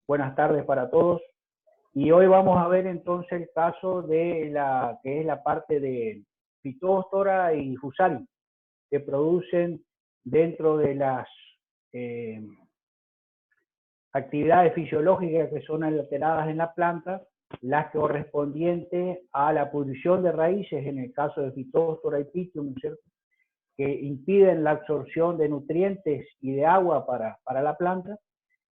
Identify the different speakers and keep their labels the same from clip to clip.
Speaker 1: Buenas tardes para todos. Y hoy vamos a ver entonces el caso de la que es la parte de Phytophthora y Fusarium, que producen dentro de las actividades fisiológicas que son alteradas en la planta, las correspondientes a la pudrición de raíces, en el caso de Phytophthora y Pythium, ¿cierto?, que impiden la absorción de nutrientes y de agua para la planta.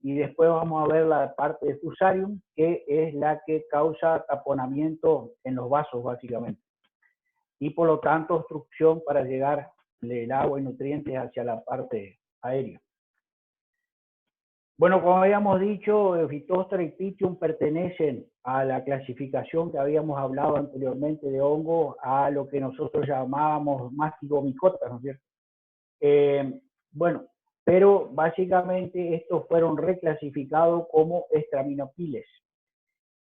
Speaker 1: Y después vamos a ver la parte de Fusarium, que es la que causa taponamiento en los vasos, básicamente. Y por lo tanto, obstrucción para llegar el agua y nutrientes hacia la parte aérea. Bueno, como habíamos dicho, Phytophthora y Pythium pertenecen a la clasificación que habíamos hablado anteriormente de hongos, a lo que nosotros llamábamos mastigomicotas, ¿no es cierto? Bueno, pero básicamente estos fueron reclasificados como estraminopiles.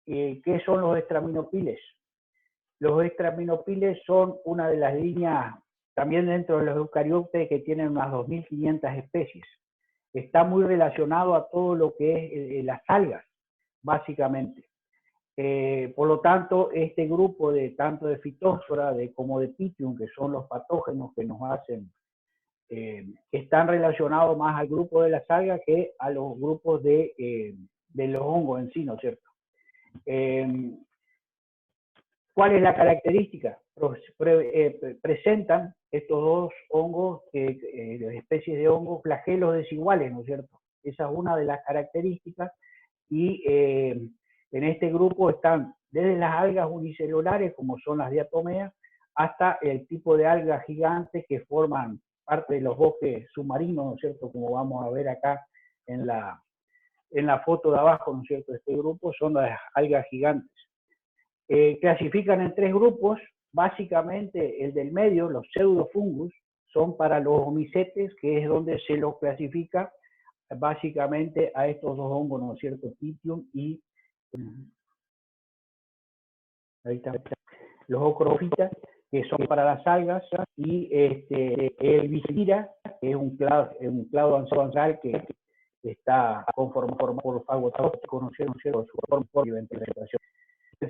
Speaker 1: ¿Qué son los estraminopiles? Los estraminopiles son una de las líneas, también dentro de los eucariotes, que tienen unas 2.500 especies. Está muy relacionado a todo lo que es las algas, básicamente. Por lo tanto, este grupo de tanto de Phytophthora como de Pythium, que son los patógenos que nos hacen, están relacionados más al grupo de las algas que a los grupos de los hongos en sí, ¿no es cierto? ¿Cuál es la característica? Presentan estos dos hongos, las especies de hongos, flagelos desiguales, ¿no es cierto? Esa es una de las características. Y en este grupo están desde las algas unicelulares, como son las diatomeas, hasta el tipo de algas gigantes que forman parte de los bosques submarinos, ¿no es cierto? Como vamos a ver acá en la foto de abajo, ¿no es cierto? Este grupo son las algas gigantes. Clasifican en tres grupos. Básicamente el del medio, los pseudofungus, son para los homicetes, que es donde se los clasifica básicamente a estos dos hongos, ¿no es cierto? Pythium y ahí está, los ocrofitas, que son para las algas, y el vigila, que es un clado ancestral que está conformado por fagotóxicos, ¿no es cierto? Su forma de ventilación.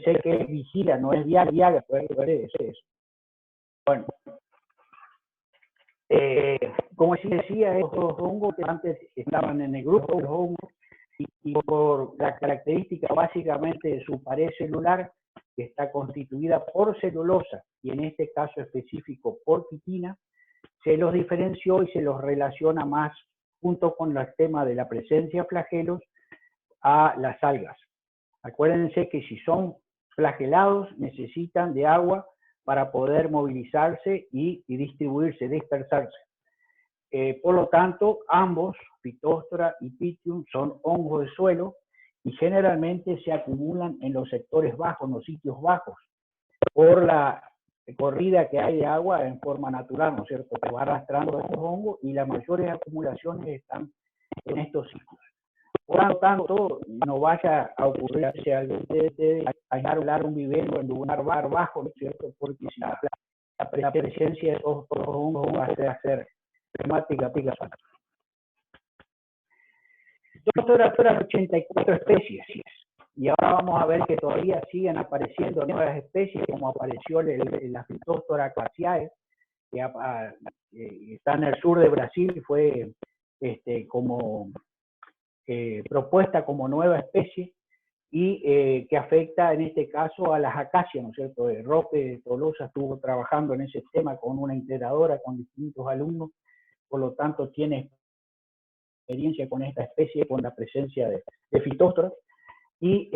Speaker 1: Sé que es vigila, no es Viagra, es eso. Bueno, como decía, estos hongos que antes estaban en el grupo de los hongos, y por la característica básicamente de su pared celular, que está constituida por celulosa, y en este caso específico por quitina, se los diferenció y se los relaciona más, junto con el tema de la presencia de flagelos, a las algas. Acuérdense que si son flagelados, necesitan de agua para poder movilizarse y distribuirse, dispersarse. Por lo tanto, ambos, Phytophthora y Pythium, son hongos de suelo y generalmente se acumulan en los sectores bajos, en los sitios bajos, por la corrida que hay de agua en forma natural, ¿no es cierto? Que va arrastrando estos hongos y las mayores acumulaciones están en estos sitios. Por lo tanto, no vaya a ocurrirse algo de aislar un vivero en un lugar bajo, ¿no es cierto? Porque si la presencia de estos hongos va a ser temática. Doctora, 84 especies. Y ahora vamos a ver que todavía siguen apareciendo nuevas especies, como apareció la Phytophthora acaciae, que está en el sur de Brasil, fue como propuesta como nueva especie, y que afecta en este caso a las acacias, ¿no es cierto? Roque Tolosa estuvo trabajando en ese tema con una integradora, con distintos alumnos, por lo tanto tiene experiencia con esta especie, con la presencia de Phytophthora. Y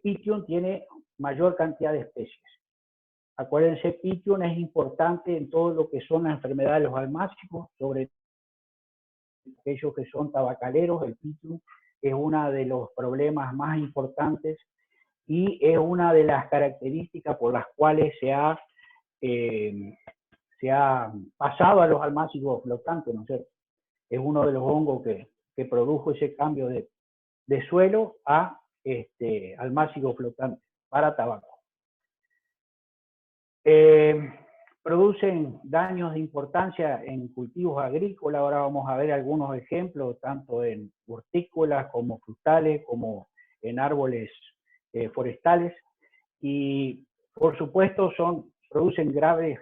Speaker 1: Pythium tiene mayor cantidad de especies. Acuérdense, Pythium es importante en todo lo que son las enfermedades de los almácigos, sobre aquellos que son tabacaleros. El Pythium es uno de los problemas más importantes y es una de las características por las cuales se ha pasado a los almácigos flotantes, ¿no es cierto? Es uno de los hongos que produjo ese cambio de suelo a almácigo flotante para tabaco. producen daños de importancia en cultivos agrícolas. Ahora vamos a ver algunos ejemplos, tanto en hortícolas como frutales, como en árboles forestales. Y por supuesto producen grandes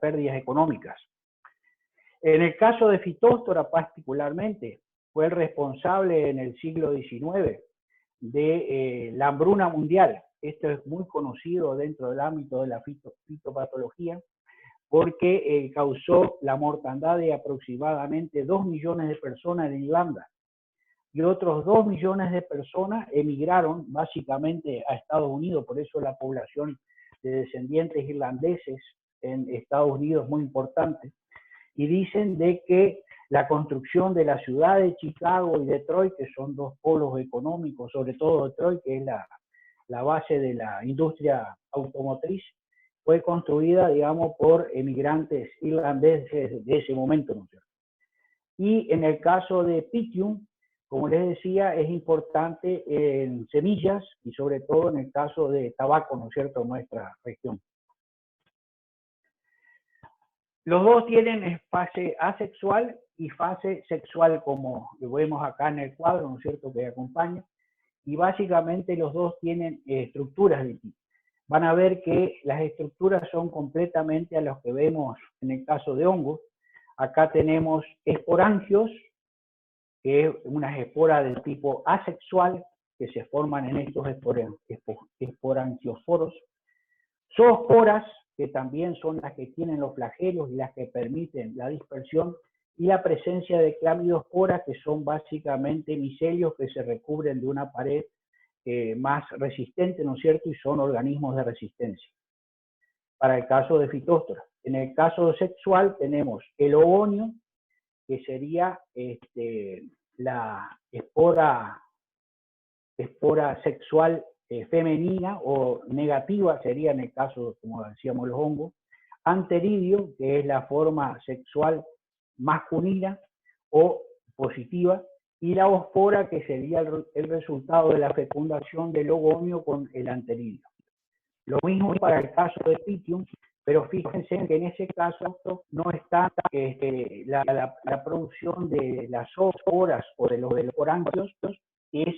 Speaker 1: pérdidas económicas. En el caso de Phytophthora particularmente, fue el responsable en el siglo XIX de la hambruna mundial. Esto es muy conocido dentro del ámbito de la fitopatología, porque causó la mortandad de aproximadamente 2 millones de personas en Irlanda. Y otros 2 millones de personas emigraron básicamente a Estados Unidos, por eso la población de descendientes irlandeses en Estados Unidos es muy importante. Y dicen de que la construcción de la ciudad de Chicago y Detroit, que son dos polos económicos, sobre todo Detroit, que es la base de la industria automotriz, fue construida, digamos, por emigrantes irlandeses de ese momento, ¿no es cierto? Y en el caso de Pythium, como les decía, es importante en semillas y sobre todo en el caso de tabaco, ¿no es cierto?, en nuestra región. Los dos tienen fase asexual y fase sexual, como lo vemos acá en el cuadro, ¿no es cierto?, que acompaña. Y básicamente los dos tienen estructuras de tipo. Van a ver que las estructuras son completamente a las que vemos en el caso de hongos. Acá tenemos esporangios, que es unas esporas del tipo asexual, que se forman en estos esporangioforos. Zoosporas, que también son las que tienen los flagelos y las que permiten la dispersión, y la presencia de clamidiosporas, que son básicamente micelios que se recubren de una pared más resistente, ¿no es cierto? Y son organismos de resistencia. Para el caso de Phytophthora. En el caso sexual tenemos el ogonio, que sería la espora sexual femenina o negativa, sería en el caso, como decíamos, los hongos. Anteridio, que es la forma sexual masculina o positiva, y la ospora, que sería el resultado de la fecundación del ogonio con el anteridio. Lo mismo para el caso de Pythium, pero fíjense que en ese caso no está la producción de las zoosporas o de los esporangios, es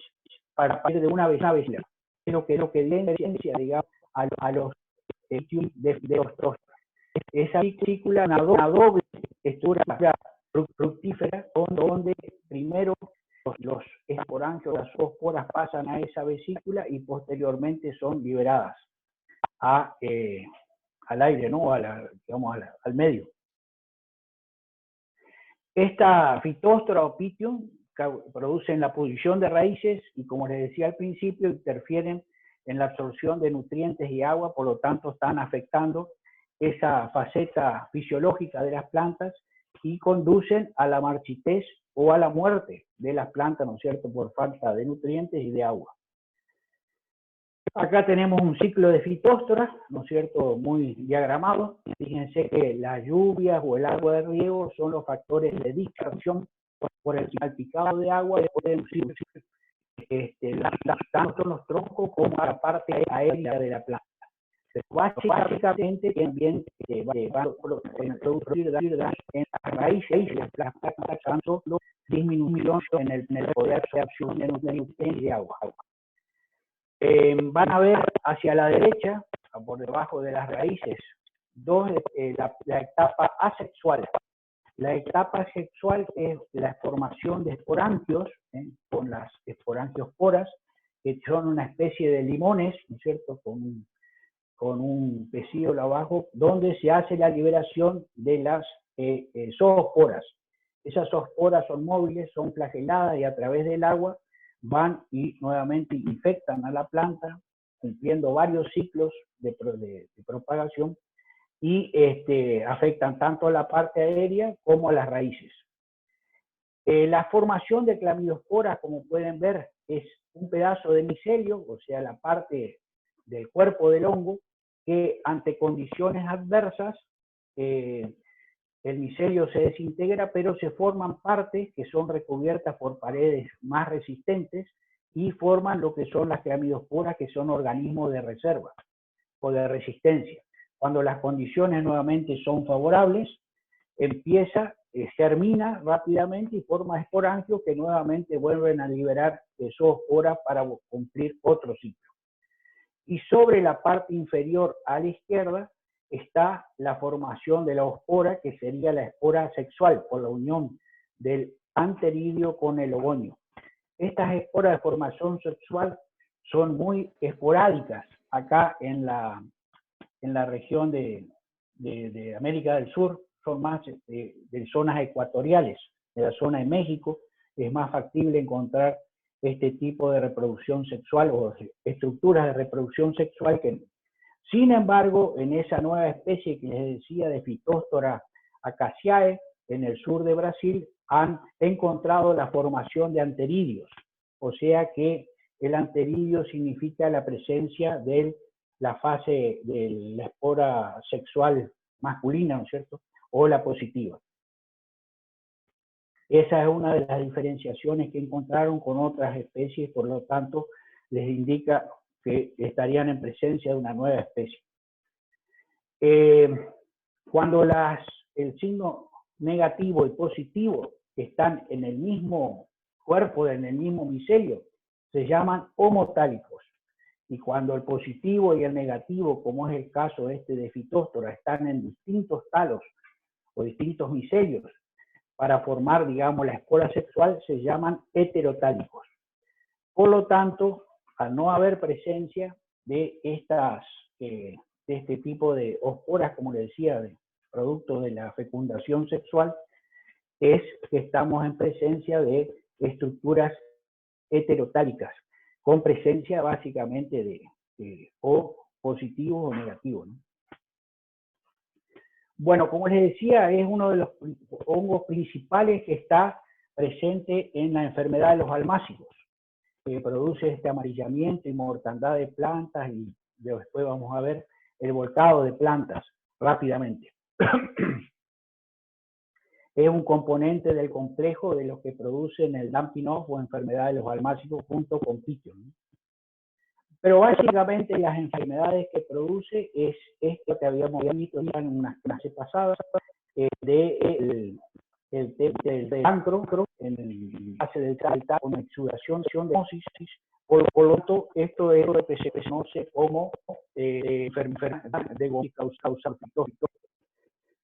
Speaker 1: para partir de una vesícula, lo que diferencia, digamos, a los Pythium de los trozos. Esa vesícula, una doble estructura fructífera, donde primero los esporangios, las zoosporas pasan a esa vesícula y posteriormente son liberadas al aire, ¿no? Digamos, al medio. Esta Phytophthora o Pythium producen la pudrición de raíces y, como les decía al principio, interfieren en la absorción de nutrientes y agua, por lo tanto están afectando esa faceta fisiológica de las plantas y conducen a la marchitez o a la muerte de las plantas, ¿no es cierto?, por falta de nutrientes y de agua. Acá tenemos un ciclo de Phytophthora, ¿no es cierto?, muy diagramado. Fíjense que las lluvias o el agua de riego son los factores de dispersión por el salpicado de agua, pueden producir tanto los troncos como la parte aérea de la planta. Básicamente también van a producir daño en las raíces de las plantas, tanto disminución en el poder de absorción de nutrientes y de agua. Van a ver hacia la derecha, por debajo de las raíces, la etapa asexual. La etapa sexual es la formación de esporangios, con las esporangiosporas, que son una especie de limones, ¿no es cierto?, con un pecíolo abajo, donde se hace la liberación de las zoosporas. Esas zoosporas son móviles, son flageladas y a través del agua van y nuevamente infectan a la planta, cumpliendo varios ciclos de propagación y afectan tanto a la parte aérea como a las raíces. La formación de clamidiosporas, como pueden ver, es un pedazo de micelio, o sea, la parte del cuerpo del hongo, que ante condiciones adversas, el micelio se desintegra, pero se forman partes que son recubiertas por paredes más resistentes y forman lo que son las clamidiosporas, que son organismos de reserva o de resistencia. Cuando las condiciones nuevamente son favorables, germina rápidamente y forma esporangios que nuevamente vuelven a liberar zoosporas para cumplir otro ciclo. Y sobre la parte inferior a la izquierda está la formación de la ospora, que sería la espora sexual por la unión del anteridio con el ogonio. Estas esporas de formación sexual son muy esporádicas acá en la región de América del Sur, son más de zonas ecuatoriales. En la zona de México es más factible encontrar este tipo de reproducción sexual o estructuras de reproducción sexual. Sin embargo, en esa nueva especie que les decía de Phytostora acaciae, en el sur de Brasil, han encontrado la formación de anteridios. O sea que el anteridio significa la presencia de la fase de la espora sexual masculina, ¿no es cierto? O la positiva. Esa es una de las diferenciaciones que encontraron con otras especies, por lo tanto, les indica que estarían en presencia de una nueva especie. Cuando el signo negativo y positivo están en el mismo cuerpo, en el mismo micelio, se llaman homotálicos. Y cuando el positivo y el negativo, como es el caso de Phytostora, están en distintos talos o distintos micelios para formar, digamos, la espora sexual, se llaman heterotálicos. Por lo tanto, al no haber presencia de este tipo de osporas, como les decía, de producto de la fecundación sexual, es que estamos en presencia de estructuras heterotálicas, con presencia básicamente de o positivos o negativos, ¿no? Bueno, como les decía, es uno de los hongos principales que está presente en la enfermedad de los almácigos, que produce este amarillamiento y mortandad de plantas, y después vamos a ver el volcado de plantas rápidamente. Es un componente del complejo de los que producen el damping off o enfermedad de los almácigos junto con Pythium, ¿no? Pero básicamente las enfermedades que produce es esto que habíamos visto en unas clases pasadas, del cancro en el base del talco con exudación de hemosis. Por lo tanto, esto es lo que se conoce como enfermedad de Goldie causal fitógito.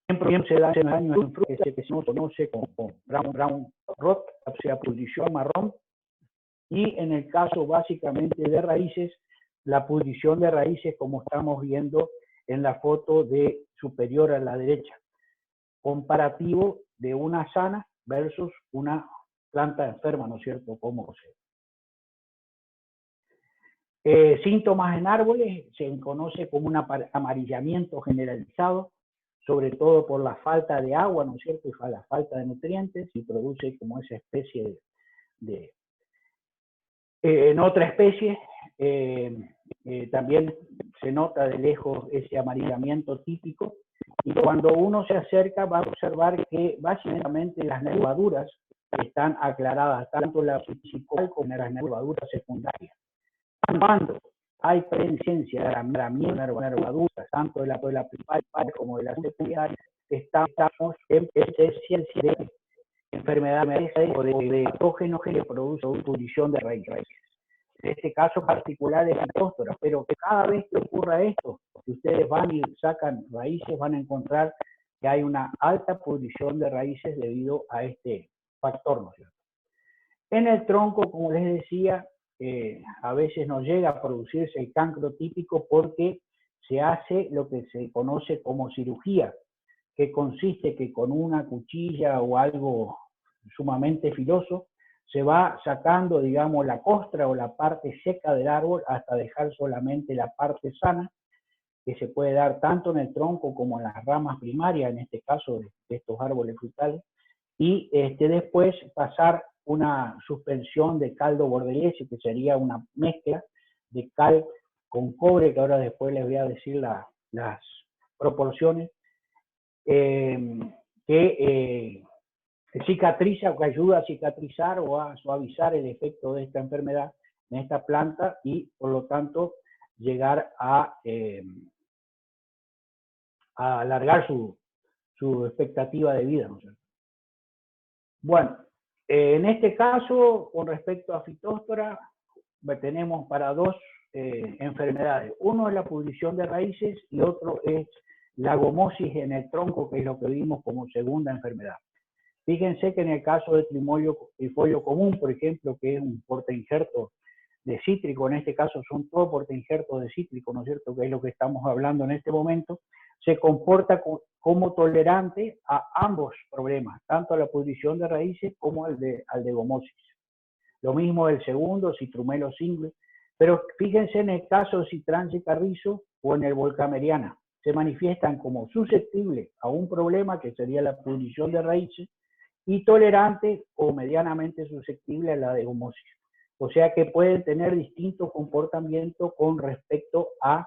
Speaker 1: Siempre se da en años en fruta, que se conoce como brown rot, o sea, pudrición marrón. Y en el caso básicamente de raíces, la pudrición de raíces, como estamos viendo en la foto superior a la derecha, comparativo de una sana versus una planta enferma, ¿no es cierto? Como síntomas en árboles se conoce como un amarillamiento generalizado, sobre todo por la falta de agua, ¿no es cierto? Y la falta de nutrientes, y produce como esa especie en otra especie también se nota de lejos ese amarillamiento típico, y cuando uno se acerca va a observar que básicamente las nervaduras están aclaradas, tanto la principal como las nervaduras secundarias. Cuando hay presencia de nervaduras, tanto de la principal como de la secundaria, estamos en presencia de enfermedades o de patógenos que producen pudrición de raíces. En este caso particular de la Phytostora, pero que cada vez que ocurra esto, si ustedes van y sacan raíces, van a encontrar que hay una alta pudrición de raíces debido a este factor, ¿no es cierto? En el tronco, como les decía, a veces no llega a producirse el cancro típico porque se hace lo que se conoce como cirugía, que consiste que con una cuchilla o algo sumamente filoso se va sacando, digamos, la costra o la parte seca del árbol hasta dejar solamente la parte sana, que se puede dar tanto en el tronco como en las ramas primarias, en este caso de estos árboles frutales, y después pasar una suspensión de caldo bordelese, que sería una mezcla de cal con cobre, que ahora después les voy a decir las proporciones, que cicatriza o que ayuda a cicatrizar o a suavizar el efecto de esta enfermedad en esta planta, y por lo tanto llegar a a alargar su expectativa de vida, ¿no es cierto? Bueno, en este caso, con respecto a Phytophthora, tenemos para dos enfermedades. Uno es la pudrición de raíces y otro es la gomosis en el tronco, que es lo que vimos como segunda enfermedad. Fíjense que en el caso de trifolio común, por ejemplo, que es un portainjerto de cítrico, en este caso son todos portainjertos de cítrico, ¿no es cierto?, que es lo que estamos hablando en este momento, se comporta como tolerante a ambos problemas, tanto a la pudrición de raíces como al de gomosis. Lo mismo del segundo, citrumelo single, pero fíjense en el caso de Citrance carrizo o en el volcameriana, se manifiestan como susceptibles a un problema que sería la pudrición de raíces y tolerante o medianamente susceptible a la de gomosis. O sea que pueden tener distintos comportamientos con respecto al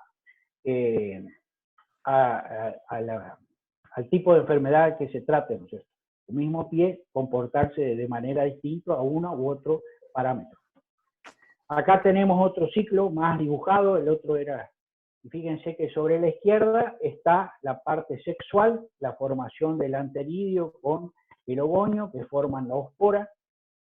Speaker 1: tipo de enfermedad que se trate, ¿no es cierto? El mismo pie comportarse de manera distinta a uno u otro parámetro. Acá tenemos otro ciclo más dibujado, el otro era, fíjense que sobre la izquierda está la parte sexual, la formación del anteridio con el ogonio que forman la ospora,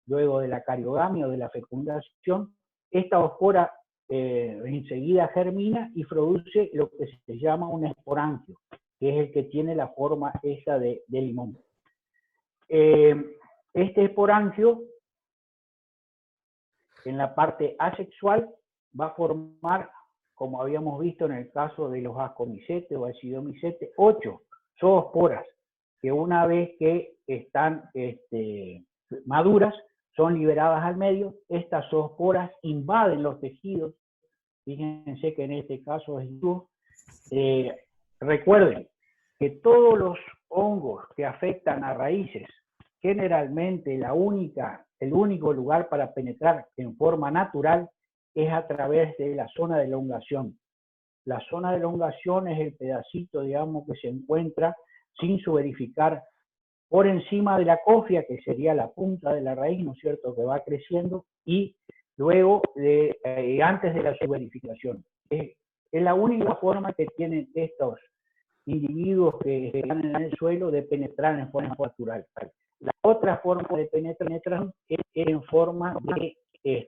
Speaker 1: luego de la cariogamia o de la fecundación. Esta ospora enseguida germina y produce lo que se llama un esporangio, que es el que tiene la forma esta de limón. Este esporangio, en la parte asexual, va a formar, como habíamos visto en el caso de los ascomicetes o acidomicetes, 8 zoosporas, que una vez que están maduras, son liberadas al medio. Estas zoosporas invaden los tejidos. Fíjense que en este caso es vivo. Recuerden que todos los hongos que afectan a raíces, generalmente el único lugar para penetrar en forma natural es a través de la zona de elongación. La zona de elongación es el pedacito, digamos, que se encuentra sin suberificar por encima de la cofia, que sería la punta de la raíz, ¿no es cierto?, que va creciendo, y luego antes de la suberificación. Es la única forma que tienen estos individuos que están en el suelo de penetrar en forma natural. La otra forma de penetrar es en forma de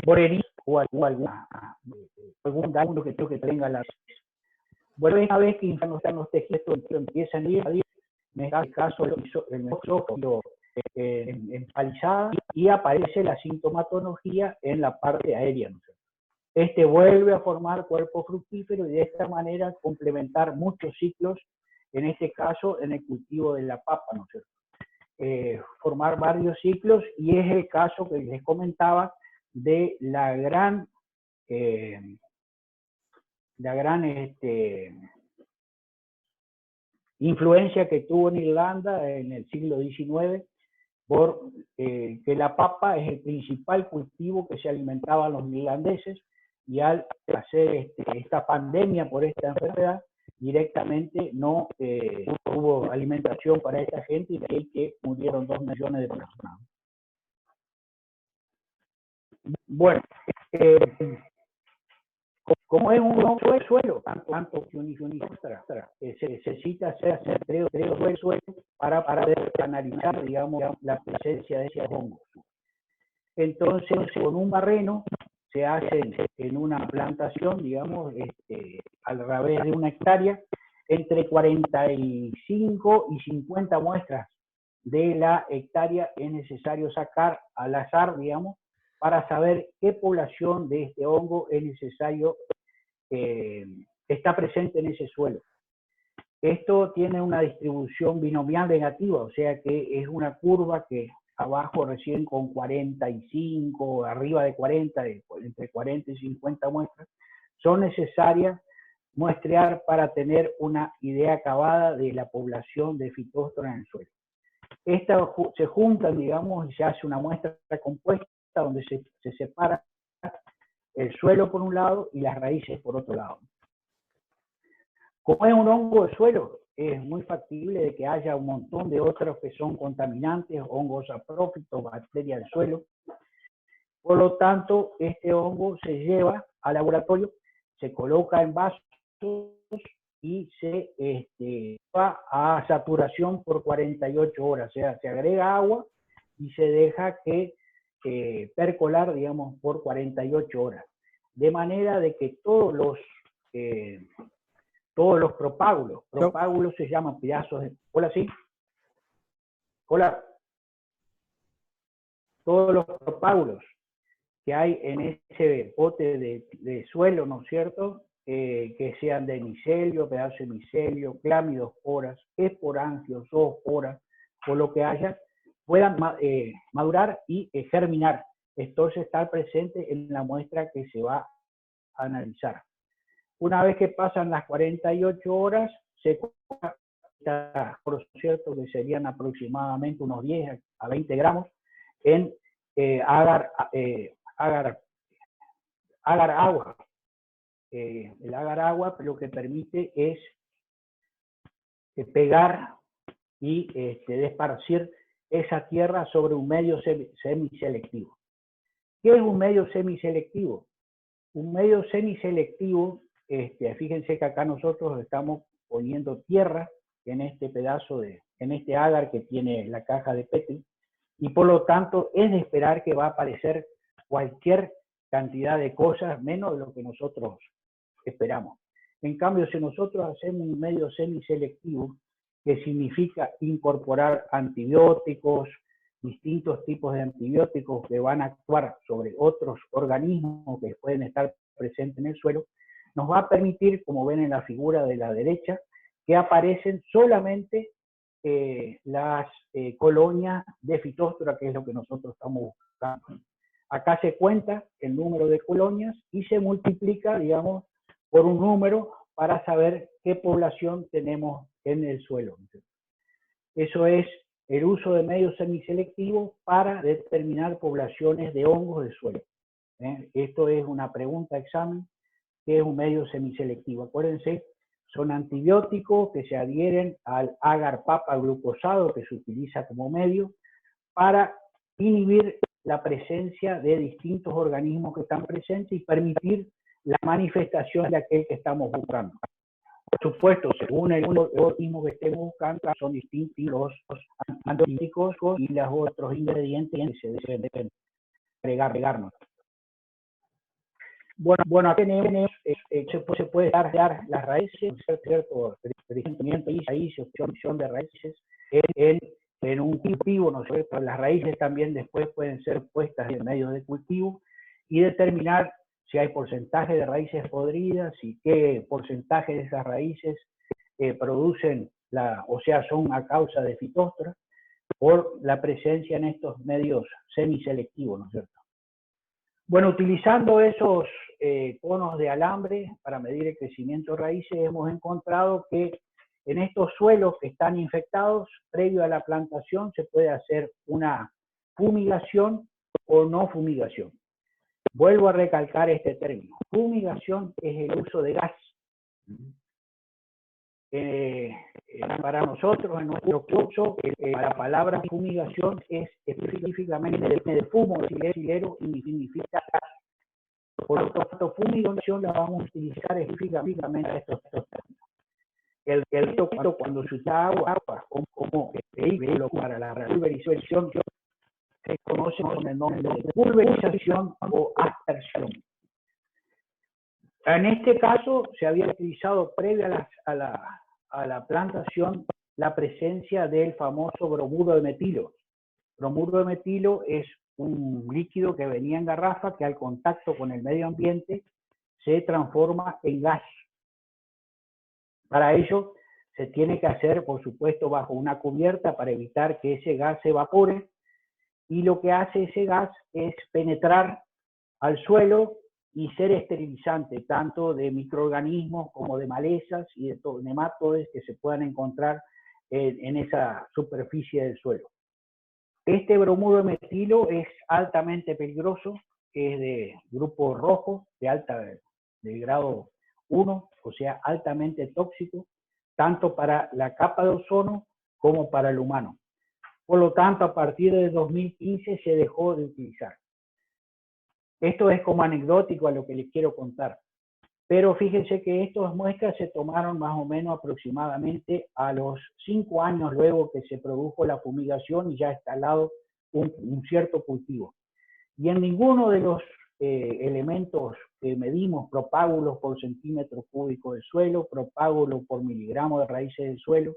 Speaker 1: borerí o algún daño que tenga la raíz. Bueno, una vez que están los tejidos empiezan a ir, en este caso el mesófilo empalizada, y aparece la sintomatología en la parte aérea, ¿no? Este vuelve a formar cuerpo fructífero y de esta manera complementar muchos ciclos, en este caso en el cultivo de la papa, ¿no es cierto? Formar varios ciclos, y es el caso que les comentaba de la gran influencia que tuvo en Irlanda en el siglo XIX, por que la papa es el principal cultivo que se alimentaban los irlandeses, y al hacer esta pandemia por esta enfermedad, directamente no hubo alimentación para esta gente, y de ahí que murieron 2 millones de personas. Bueno, como es un suelo, tanto que se necesita hacer tres suelos para poder analizar, digamos, la presencia de esos hongos. Entonces, con un barreno se hace en una plantación, digamos, a través de 1 hectárea, entre 45 y 50 muestras de la hectárea es necesario sacar al azar, digamos, para saber qué población de este hongo es necesario, está presente en ese suelo. Esto tiene una distribución binomial negativa, o sea que es una curva que abajo recién con 45, arriba de 40, entre 40 y 50 muestras, son necesarias muestrear para tener una idea acabada de la población de Phytophthora en el suelo. Estas se juntan, digamos, y se hace una muestra compuesta donde se separa el suelo por un lado y las raíces por otro lado. Como es un hongo de suelo, es muy factible de que haya un montón de otros que son contaminantes, hongos saprófitos, bacterias del suelo. Por lo tanto, este hongo se lleva al laboratorio, se coloca en vasos y se va a saturación por 48 horas, o sea, se agrega agua y se deja que percolar, digamos, por 48 horas. De manera de que todos los propágulos se llaman pedazos de... Hola, sí. Hola. Todos los propágulos que hay en ese bote de suelo, ¿no es cierto? Que sean de micelio, pedazos de micelio, clamidosporas, esporangios, zoosporas, o lo que haya, puedan madurar y germinar. Entonces, estar presente en la muestra que se va a analizar. Una vez que pasan las 48 horas, se cuenta, por cierto, que serían aproximadamente unos 10 a 20 gramos en agar agua. El agar agua lo que permite es pegar y esparcir esa tierra sobre un medio semiselectivo. ¿Qué es un medio semiselectivo? Un medio semiselectivo, fíjense que acá nosotros estamos poniendo tierra en este pedazo en este agar que tiene la caja de Petri, y por lo tanto es de esperar que va a aparecer cualquier cantidad de cosas menos de lo que nosotros esperamos. En cambio, si nosotros hacemos un medio semiselectivo, que significa incorporar antibióticos, distintos tipos de antibióticos que van a actuar sobre otros organismos que pueden estar presentes en el suelo, nos va a permitir, como ven en la figura de la derecha, que aparecen solamente las colonias de Phytophthora, que es lo que nosotros estamos buscando. Acá se cuenta el número de colonias y se multiplica, digamos, por un número para saber qué población tenemos en el suelo. Eso es el uso de medios semiselectivos para determinar poblaciones de hongos de suelo. Esto es una pregunta examen, ¿qué es un medio semiselectivo? Acuérdense, son antibióticos que se adhieren al agar-papa glucosado que se utiliza como medio para inhibir la presencia de distintos organismos que están presentes y permitir la manifestación de aquel que estamos buscando. Por supuesto, según el organismo que estemos buscando, son distintos los antibióticos y los otros ingredientes que se deben agregarnos. Bueno, aquí tenemos, se puede dar las raíces, cierto crecimiento y opción de raíces en un cultivo, ¿no es cierto? Las raíces también después pueden ser puestas en medio de cultivo y determinar si hay porcentaje de raíces podridas y qué porcentaje de esas raíces producen, o sea, son a causa de Phytophthora por la presencia en estos medios semiselectivos, ¿no es cierto? Bueno, utilizando esos conos de alambre para medir el crecimiento de raíces, hemos encontrado que en estos suelos que están infectados, previo a la plantación, se puede hacer una fumigación o no fumigación. Vuelvo a recalcar este término. Fumigación es el uso de gas. Para nosotros, en nuestro curso, la palabra fumigación es específicamente de fumo silero y significa gas. Por lo tanto, fumigación la vamos a utilizar específicamente a estos términos. Cuando se usa agua como vehículo para la pulverización, se conoce con el nombre de pulverización o aspersión. En este caso, se había utilizado previo a la plantación la presencia del famoso bromuro de metilo. Bromuro de metilo es un líquido que venía en garrafa que al contacto con el medio ambiente se transforma en gas. Para ello se tiene que hacer, por supuesto, bajo una cubierta para evitar que ese gas se evapore, y lo que hace ese gas es penetrar al suelo y ser esterilizante, tanto de microorganismos como de malezas y de nematodes que se puedan encontrar en esa superficie del suelo. Este bromuro de metilo es altamente peligroso, es de grupo rojo, de grado 1, o sea, altamente tóxico, tanto para la capa de ozono como para el humano. Por lo tanto, a partir de 2015 se dejó de utilizar. Esto es como anecdótico a lo que les quiero contar. Pero fíjense que estas muestras se tomaron más o menos aproximadamente a los 5 años luego que se produjo la fumigación y ya instalado un cierto cultivo. Y en ninguno de los elementos que medimos, propágulos por centímetro cúbico de suelo, propágulos por miligramo de raíces del suelo,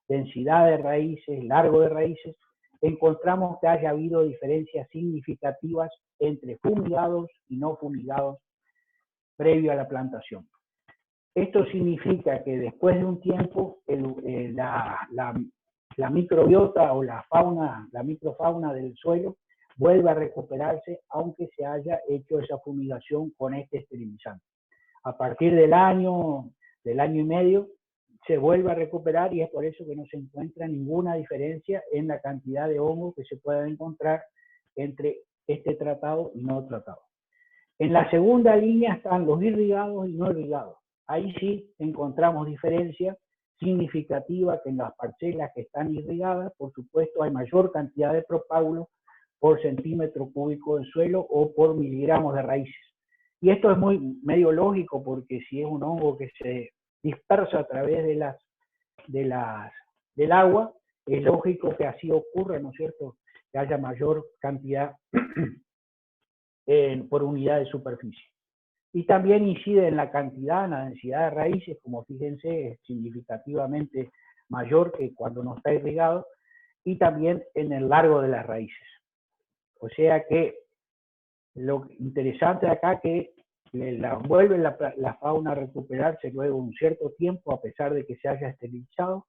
Speaker 1: densidad de raíces, largo de raíces, encontramos que haya habido diferencias significativas entre fumigados y no fumigados previo a la plantación. Esto significa que después de un tiempo la microbiota o la microfauna del suelo vuelve a recuperarse aunque se haya hecho esa fumigación con este esterilizante. A partir del año y medio se vuelve a recuperar y es por eso que no se encuentra ninguna diferencia en la cantidad de hongos que se pueden encontrar entre este tratado y no tratado. En la segunda línea están los irrigados y no irrigados. Ahí sí encontramos diferencia significativa que en las parcelas que están irrigadas, por supuesto, hay mayor cantidad de propágulos por centímetro cúbico de suelo o por miligramos de raíces. Y esto es medio lógico porque si es un hongo que se dispersa a través del agua, es lógico que así ocurra, ¿no es cierto?, que haya mayor cantidad por unidad de superficie. Y también incide en la cantidad, en la densidad de raíces, como fíjense, es significativamente mayor que cuando no está irrigado, y también en el largo de las raíces. O sea que lo interesante de acá es que vuelve la fauna a recuperarse luego de un cierto tiempo, a pesar de que se haya esterilizado,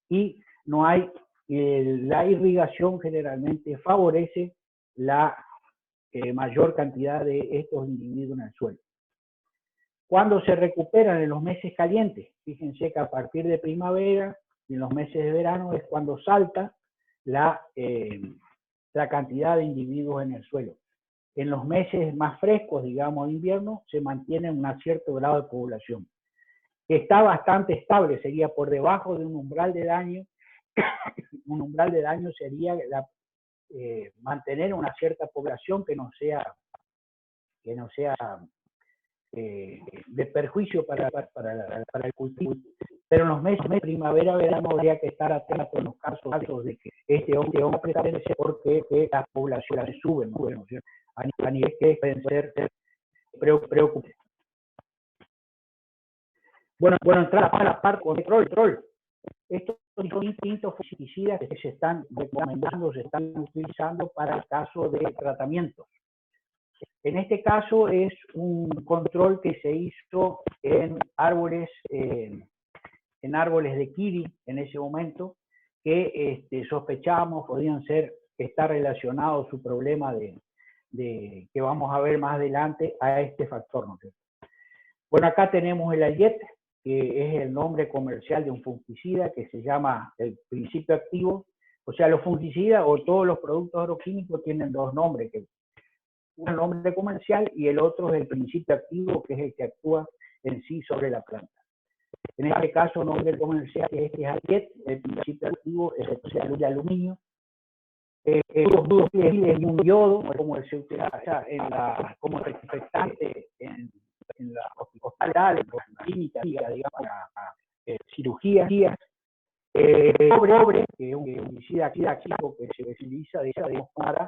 Speaker 1: y no hay, la irrigación generalmente favorece la mayor cantidad de estos individuos en el suelo. Cuando se recuperan en los meses calientes, fíjense que a partir de primavera y en los meses de verano es cuando salta la cantidad de individuos en el suelo. En los meses más frescos, digamos, de invierno, se mantiene un cierto grado de población. Está bastante estable, sería por debajo de un umbral de daño. Un umbral de daño sería mantener una cierta población que no sea de perjuicio para el cultivo. Pero en los meses de primavera, verano, habría que estar atento en los casos de que este hongo prevalece porque las poblaciones suben, ¿no? A nivel que pueden ser preocupantes. Bueno, entrar a la parte de control. Estos son distintos fungicidas que se están recomendando, se están utilizando para el caso de tratamientos. En este caso es un control que se hizo en árboles de kiwi en ese momento, que sospechábamos podían estar relacionados su problema que vamos a ver más adelante a este factor, ¿no? Bueno, acá tenemos el Ayet, que es el nombre comercial de un fungicida que se llama el principio activo. O sea, los fungicidas o todos los productos agroquímicos tienen dos nombres, un nombre comercial y el otro es el principio activo, que es el que actúa en sí sobre la planta. En este caso, el nombre comercial es Ayet, el principio activo es el de aluminio. Los dudofiles y un yodo, como se utiliza como desinfectante en la hospital, en la clínica, digamos, cirugía. Cobre, que es un fungicida activo que se utiliza para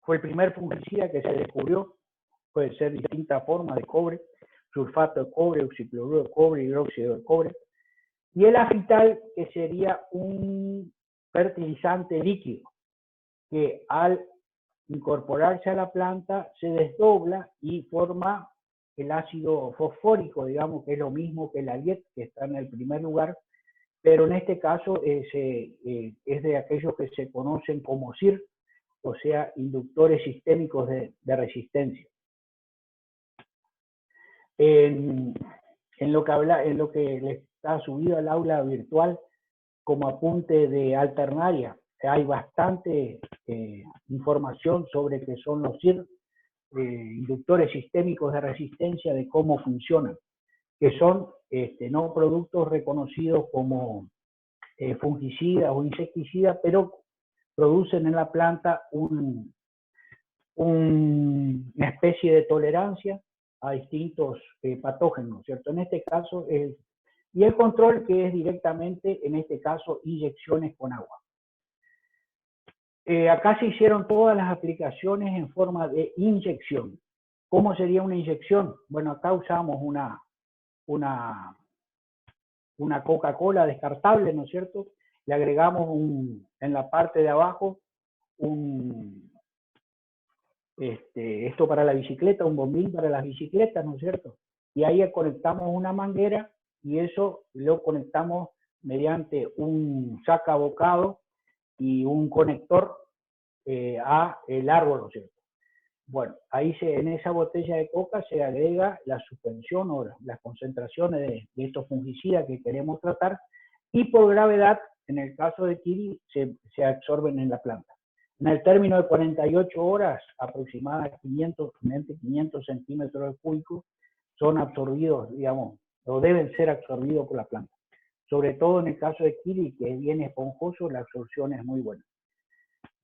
Speaker 1: fue el primer fungicida que se descubrió. Puede ser distintas formas de cobre, sulfato de cobre, oxicloruro de cobre, hidróxido de cobre. Y el afital, que sería un fertilizante líquido, que al incorporarse a la planta se desdobla y forma el ácido fosfórico, digamos, que es lo mismo que el Ayet, que está en el primer lugar, pero en este caso es de aquellos que se conocen como SIR, o sea, inductores sistémicos de resistencia. En lo que les está subido al aula virtual como apunte de alternaria, hay bastante información sobre qué son los SIR, inductores sistémicos de resistencia, de cómo funcionan, que son no productos reconocidos como fungicidas o insecticidas, pero producen en la planta una especie de tolerancia a distintos patógenos, ¿cierto? En este caso, y el control que es directamente, en este caso, inyecciones con agua. Acá se hicieron todas las aplicaciones en forma de inyección. ¿Cómo sería una inyección? Bueno, acá usamos una Coca-Cola descartable, ¿no es cierto? Le agregamos en la parte de abajo esto para la bicicleta, un bombín para las bicicletas, ¿no es cierto? Y ahí conectamos una manguera y eso lo conectamos mediante un sacabocado y un conector a el árbol, ¿no es cierto? Bueno, ahí en esa botella de coca se agrega la suspensión o las concentraciones de estos fungicidas que queremos tratar y por gravedad, en el caso de Kiri, se absorben en la planta. En el término de 48 horas, aproximadamente 500 centímetros cúbicos son absorbidos, digamos, o deben ser absorbidos por la planta. Sobre todo en el caso de Kiri, que es bien esponjoso, la absorción es muy buena.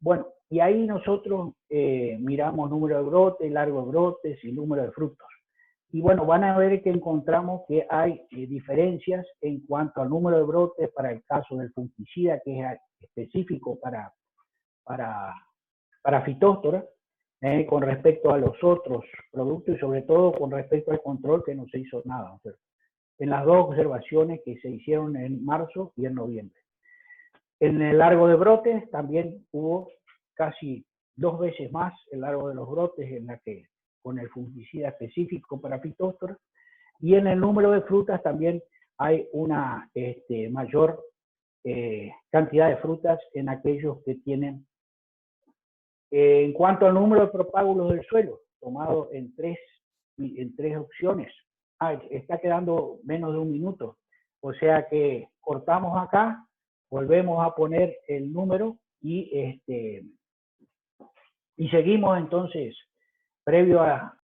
Speaker 1: Bueno, y ahí nosotros miramos número de brotes, largo de brotes y número de frutos. Y bueno, van a ver que encontramos que hay diferencias en cuanto al número de brotes para el caso del fungicida, que es específico para Phytophthora, con respecto a los otros productos y sobre todo con respecto al control que no se hizo nada, ¿no? En las dos observaciones que se hicieron en marzo y en noviembre. En el largo de brotes también hubo casi 2 veces más el largo de los brotes en la que con el fungicida específico para Phytophthora, y en el número de frutas también hay una mayor cantidad de frutas en aquellos que tienen. En cuanto al número de propágulos del suelo, tomado en tres opciones. Está quedando menos de un minuto. O sea que cortamos acá, volvemos a poner el número y seguimos entonces, previo a